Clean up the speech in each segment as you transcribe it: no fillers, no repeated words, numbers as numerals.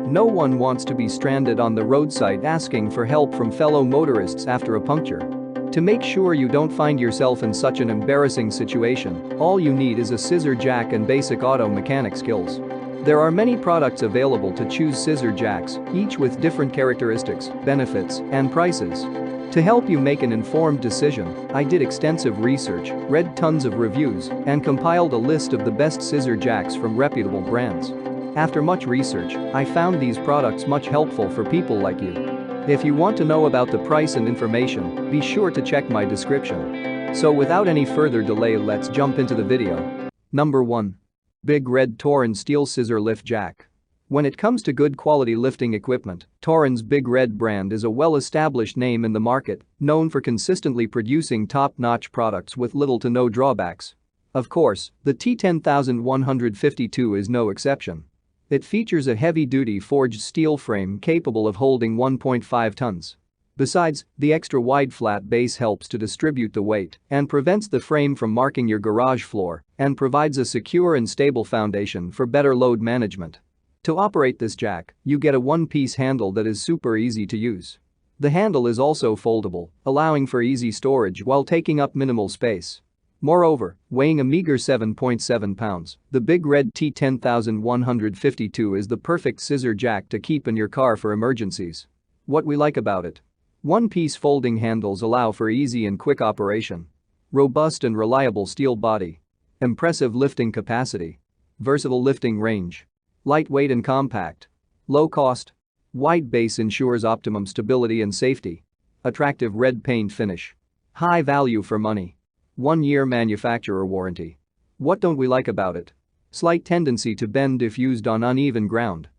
No one wants to be stranded on the roadside asking for help from fellow motorists after a puncture. To make sure you don't find yourself in such an embarrassing situation, all you need is a scissor jack and basic auto mechanic skills. There are many products available to choose scissor jacks, each with different characteristics, benefits, and prices. To help you make an informed decision, I did extensive research, read tons of reviews, and compiled a list of the best scissor jacks from reputable brands. After much research, I found these products much helpful for people like you. If you want to know about the price and information, be sure to check my description. So without any further delay, let's jump into the video. Number 1. Big Red T10152 Steel Scissor Lift Jack. When it comes to good quality lifting equipment, T101's Big Red brand is a well-established name in the market, known for consistently producing top-notch products with little to no drawbacks. Of course, the T10152 is no exception. It features a heavy-duty forged steel frame capable of holding 1.5 tons. Besides, the extra-wide flat base helps to distribute the weight and prevents the frame from marking your garage floor and provides a secure and stable foundation for better load management. To operate this jack, you get a one-piece handle that is super easy to use. The handle is also foldable, allowing for easy storage while taking up minimal space. Moreover, weighing a meager 7.7 pounds, the Big Red T10152 is the perfect scissor jack to keep in your car for emergencies. What we like about it: one-piece folding handles allow for easy and quick operation. Robust and reliable steel body. Impressive lifting capacity. Versatile lifting range. Lightweight and compact. Low cost. Wide base ensures optimum stability and safety. Attractive red paint finish. High value for money. 1-year manufacturer warranty. What don't we like about it? Slight tendency to bend if used on uneven ground.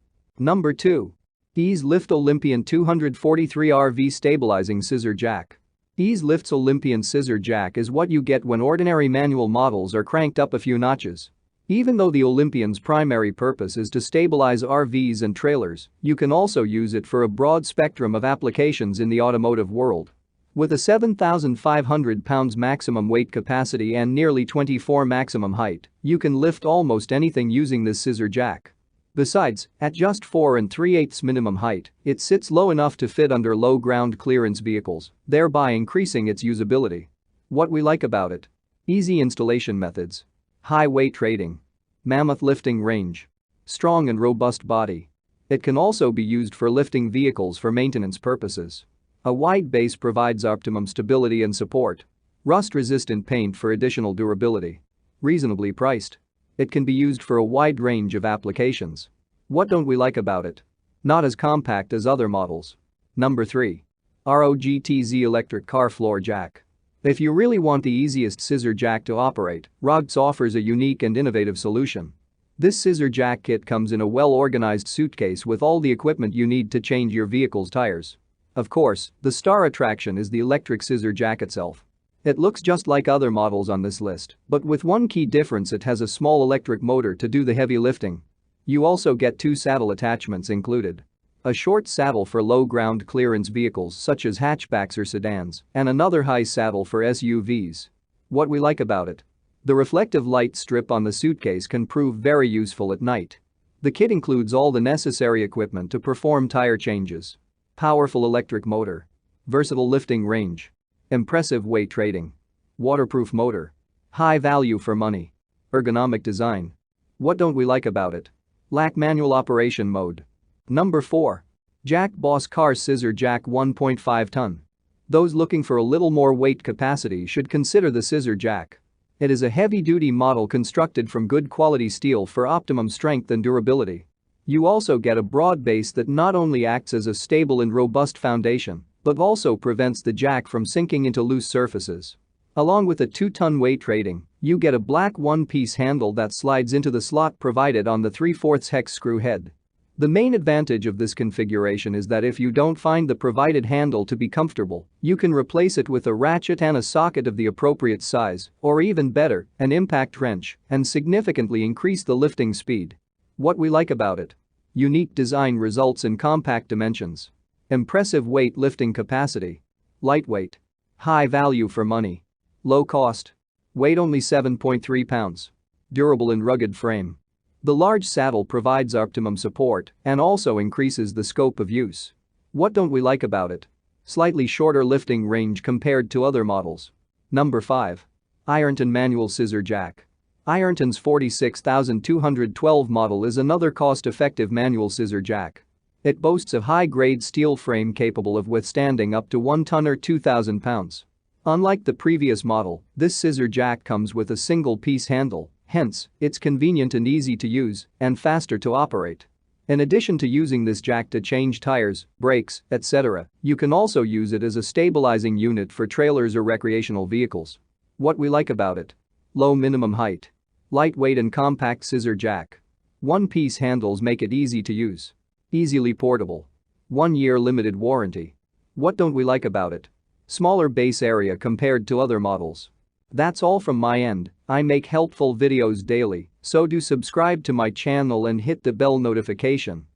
Number 2. Ease Lift Olympian 243 RV Stabilizing Scissor Jack. Ease Lift's Olympian scissor jack is what you get when ordinary manual models are cranked up a few notches. Even though the Olympian's primary purpose is to stabilize RVs and trailers, you can also use it for a broad spectrum of applications in the automotive world. With a 7,500 pounds maximum weight capacity and nearly 24 maximum height, you can lift almost anything using this scissor jack. Besides, at just 4 3/8 minimum height, it sits low enough to fit under low ground clearance vehicles, thereby increasing its usability. What we like about it: easy installation methods. High weight rating. Mammoth lifting range. Strong and robust body. It can also be used for lifting vehicles for maintenance purposes. A wide base provides optimum stability and support. Rust-resistant paint for additional durability. Reasonably priced. It can be used for a wide range of applications. What don't we like about it? Not as compact as other models. Number 3. ROTZ Electric Car Floor Jack. If you really want the easiest scissor jack to operate, ROTZ offers a unique and innovative solution. This scissor jack kit comes in a well-organized suitcase with all the equipment you need to change your vehicle's tires. Of course, the star attraction is the electric scissor jack itself. It looks just like other models on this list, but with one key difference: it has a small electric motor to do the heavy lifting. You also get 2 saddle attachments included. A short saddle for low ground clearance vehicles such as hatchbacks or sedans, and another high saddle for SUVs. What we like about it: the reflective light strip on the suitcase can prove very useful at night. The kit includes all the necessary equipment to perform tire changes. Powerful electric motor. Versatile lifting range. Impressive weight rating. Waterproof motor. High value for money. Ergonomic design. What don't we like about it? Lack manual operation mode. Number 4. Jackboss Car Scissor Jack 1.5 ton. Those looking for a little more weight capacity should consider the scissor jack. It is a heavy-duty model constructed from good quality steel for optimum strength and durability. You also get a broad base that not only acts as a stable and robust foundation, but also prevents the jack from sinking into loose surfaces. Along with a 2-ton weight rating, you get a black one-piece handle that slides into the slot provided on the 3/4 hex screw head. The main advantage of this configuration is that if you don't find the provided handle to be comfortable, you can replace it with a ratchet and a socket of the appropriate size, or even better, an impact wrench, and significantly increase the lifting speed. What we like about it: unique design results in compact dimensions. Impressive weight lifting capacity. Lightweight. High value for money. Low cost. Weight only 7.3 pounds. Durable and rugged frame. The large saddle provides optimum support and also increases the scope of use. What don't we like about it? Slightly shorter lifting range compared to other models. Number 5. Ironton Manual Scissor Jack. Ironton's 46212 model is another cost-effective manual scissor jack. It boasts a high-grade steel frame capable of withstanding up to 1 ton or 2,000 pounds. Unlike the previous model, this scissor jack comes with a single-piece handle, hence, it's convenient and easy to use and faster to operate. In addition to using this jack to change tires, brakes, etc., you can also use it as a stabilizing unit for trailers or recreational vehicles. What we like about it? Low minimum height. Lightweight and compact scissor jack. One-piece handles make it easy to use. Easily portable. 1-year limited warranty. What don't we like about it? Smaller base area compared to other models. That's all from my end. I make helpful videos daily, so do subscribe to my channel and hit the bell notification.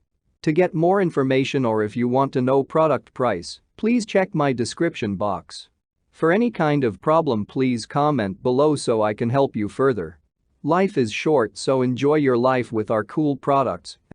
To get more information or if you want to know product price, please check my description box. For any kind of problem, please comment below so I can help you further. Life is short, so enjoy your life with our cool products.